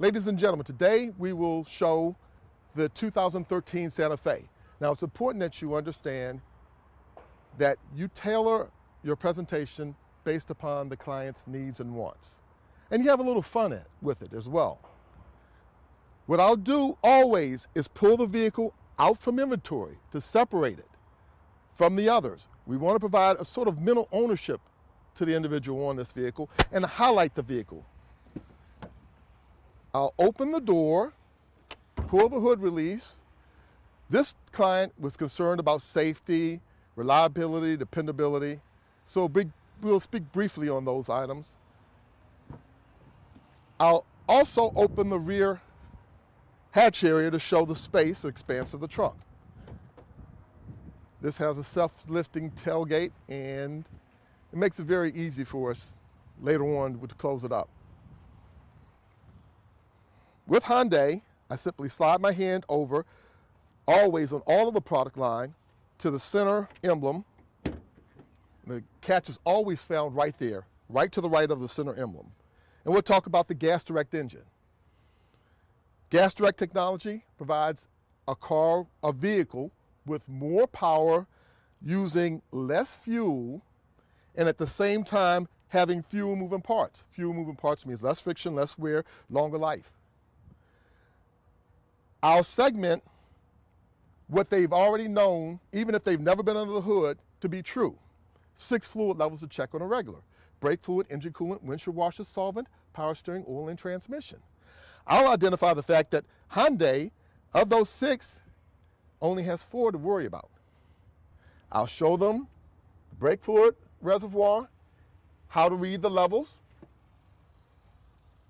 Ladies and gentlemen, today we will show the 2013 Santa Fe. Now it's important that you understand that you tailor your presentation based upon the client's needs and wants. And you have a little fun with it as well. What I'll do always is pull the vehicle out from inventory to separate it from the others. We want to provide a sort of mental ownership to the individual on this vehicle and highlight the vehicle. I'll open the door, pull the hood release. This client was concerned about safety, reliability, dependability. So we'll speak briefly on those items. I'll also open the rear hatch area to show the space, the expanse of the trunk. This has a self-lifting tailgate, and it makes it very easy for us later on to close it up. With Hyundai, I simply slide my hand over, always on all of the product line, to the center emblem. The catch is always found right there, right to the right of the center emblem. And we'll talk about the gas direct engine. Gas direct technology provides a vehicle with more power, using less fuel, and at the same time having fewer moving parts. Fewer moving parts means less friction, less wear, longer life. I'll segment what they've already known, even if they've never been under the hood, to be true. 6 fluid levels to check on a regular: brake fluid, engine coolant, windshield washer, solvent, power steering, oil, and transmission. I'll identify the fact that Hyundai, of those 6, only has 4 to worry about. I'll show them the brake fluid reservoir, how to read the levels,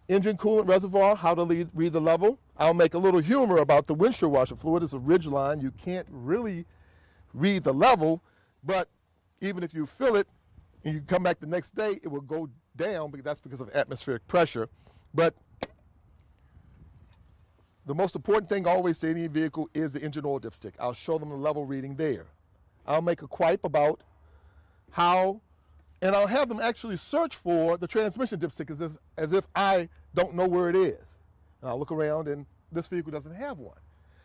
engine coolant reservoir, how to read the level. I'll make a little humor about the windshield washer fluid. It's a ridge line. You can't really read the level, but even if you fill it and you come back the next day, it will go down, because that's because of atmospheric pressure. But the most important thing always to any vehicle is the engine oil dipstick. I'll show them the level reading there. I'll make a quipe about how, and I'll have them actually search for the transmission dipstick as if I don't know where it is. And I'll look around, and this vehicle doesn't have one.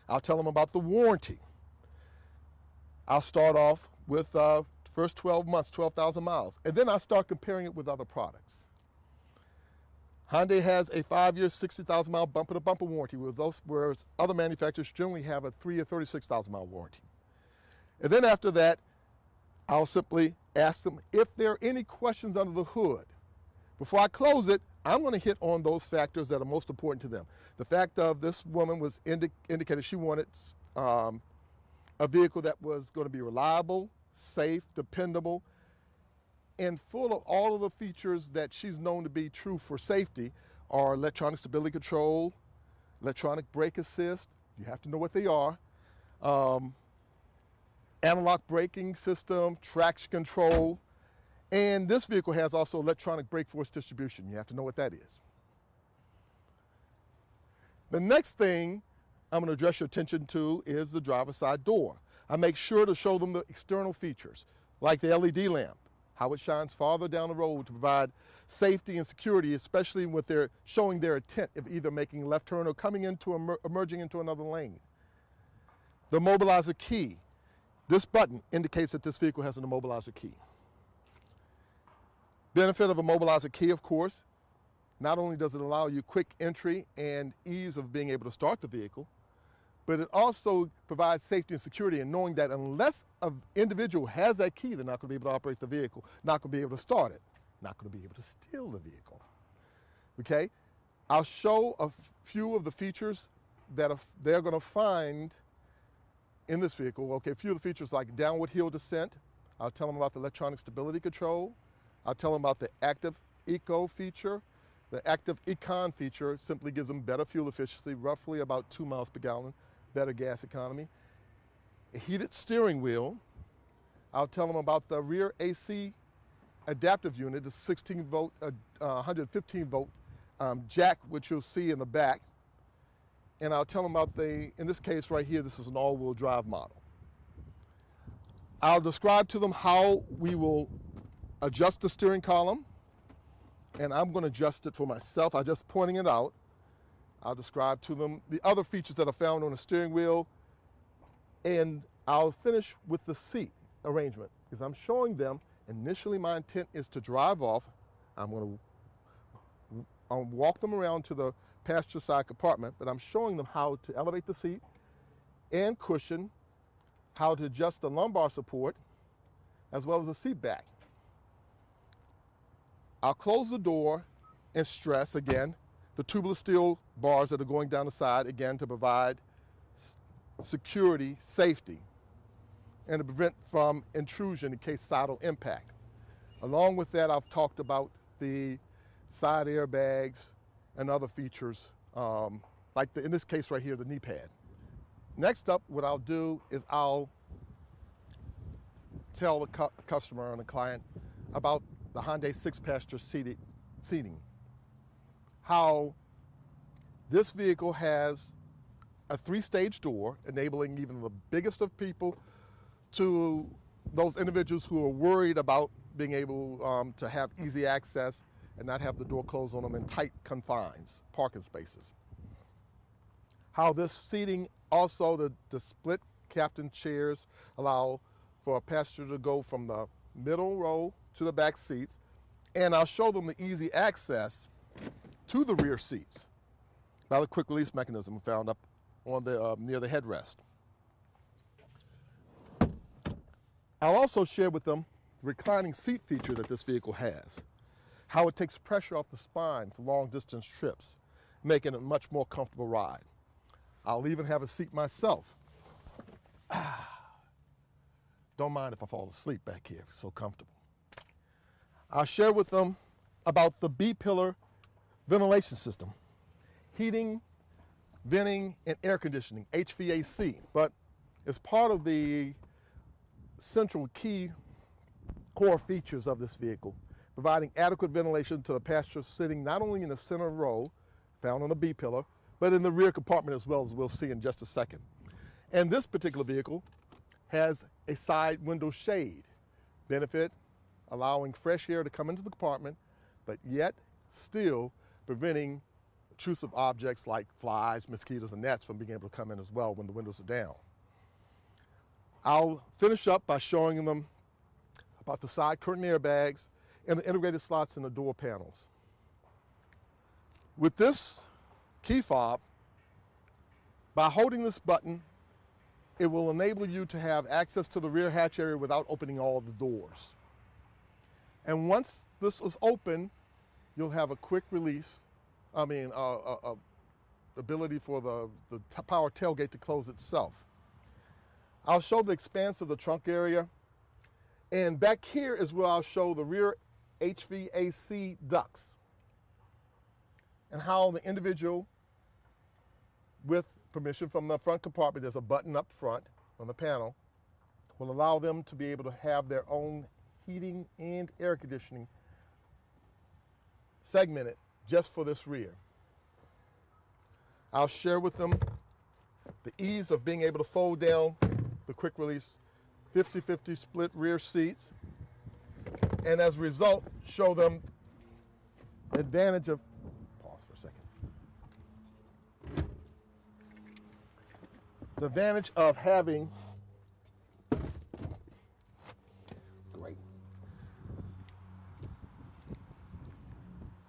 I'll tell them about the warranty. I'll start off with first 12 months, 12,000 miles, and then I'll start comparing it with other products. Hyundai has a 5-year, 60,000-mile bumper-to-bumper warranty, whereas other manufacturers generally have a 3-year, 36,000-mile warranty. And then after that, I'll simply ask them if there are any questions under the hood. Before I close it, I'm going to hit on those factors that are most important to them. The fact of this woman was indicated she wanted a vehicle that was going to be reliable, safe, dependable, and full of all of the features that she's known to be true for safety are electronic stability control, electronic brake assist, you have to know what they are, analog braking system, traction control, and this vehicle has also electronic brake force distribution. You have to know what that is. The next thing I'm going to address your attention to is the driver's side door. I make sure to show them the external features, like the LED lamp, how it shines farther down the road to provide safety and security, especially when they're showing their intent of either making a left turn or coming into emerging into another lane. The immobilizer key. This button indicates that this vehicle has an immobilizer key. Benefit of a immobilizer key, of course, not only does it allow you quick entry and ease of being able to start the vehicle, but it also provides safety and security in knowing that unless an individual has that key, they're not going to be able to operate the vehicle, not going to be able to start it, not going to be able to steal the vehicle. Okay? I'll show a few of the features that they're going to find in this vehicle. Okay, a few of the features like downward hill descent. I'll tell them about the electronic stability control. I'll tell them about the active eco feature. The active econ feature simply gives them better fuel efficiency, roughly about 2 miles per gallon, better gas economy. A heated steering wheel. I'll tell them about the rear AC adaptive unit, the 16-volt, 115-volt jack, which you'll see in the back. And I'll tell them about in this case right here, this is an all-wheel drive model. I'll describe to them how we will adjust the steering column, and I'm going to adjust it for myself. I'm just pointing it out. I'll describe to them the other features that are found on the steering wheel, and I'll finish with the seat arrangement because I'm showing them. Initially, my intent is to drive off. I'm going to walk them around to the passenger side compartment, but I'm showing them how to elevate the seat and cushion, how to adjust the lumbar support, as well as the seat back. I'll close the door and stress, again, the tubular steel bars that are going down the side, again, to provide security, safety, and to prevent from intrusion in case sidal impact. Along with that, I've talked about the side airbags and other features, like in this case right here, the knee pad. Next up, what I'll do is I'll tell the customer and the client about the Hyundai 6-passenger seating. How this vehicle has a 3-stage door, enabling even the biggest of people to those individuals who are worried about being able to have easy access and not have the door closed on them in tight confines, parking spaces. How this seating, also the split captain chairs, allow for a passenger to go from the middle row to the back seats, and I'll show them the easy access to the rear seats by the quick release mechanism found up on the near the headrest. I'll also share with them the reclining seat feature that this vehicle has, how it takes pressure off the spine for long distance trips, making it a much more comfortable ride. I'll even have a seat myself. Don't mind if I fall asleep back here, it's so comfortable. I'll share with them about the B-pillar ventilation system, heating, venting, and air conditioning, HVAC, but as part of the central key core features of this vehicle, providing adequate ventilation to the passenger sitting not only in the center row, found on the B-pillar, but in the rear compartment as well, as we'll see in just a second. And this particular vehicle has a side window shade benefit, allowing fresh air to come into the compartment, but yet still preventing intrusive objects like flies, mosquitoes, and gnats from being able to come in as well when the windows are down. I'll finish up by showing them about the side curtain airbags and the integrated slots in the door panels. With this key fob, by holding this button, it will enable you to have access to the rear hatch area without opening all of the doors. And once this is open, you'll have a quick release, ability for the power tailgate to close itself. I'll show the expanse of the trunk area, and back here is where I'll show the rear HVAC ducts and how the individual, with permission from the front compartment, there's a button up front on the panel, will allow them to be able to have their own heating and air conditioning segmented just for this rear. I'll share with them the ease of being able to fold down the quick release 50-50 split rear seats, and as a result, show them the advantage of, pause for a second, the advantage of having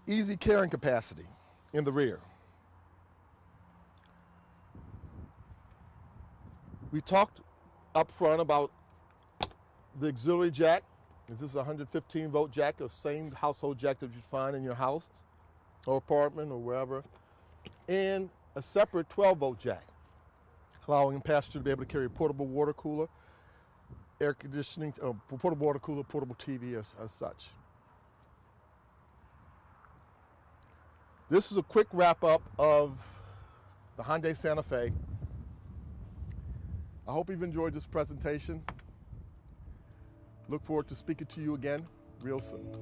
easy carrying capacity in the rear. We talked up front about the auxiliary jack. This is a 115 volt jack, the same household jack that you'd find in your house or apartment or wherever, and a separate 12 volt jack, allowing a passenger to be able to carry a portable water cooler, air conditioning, portable water cooler, portable TV as such. This is a quick wrap up of the Hyundai Santa Fe. I hope you've enjoyed this presentation. Look forward to speaking to you again real soon.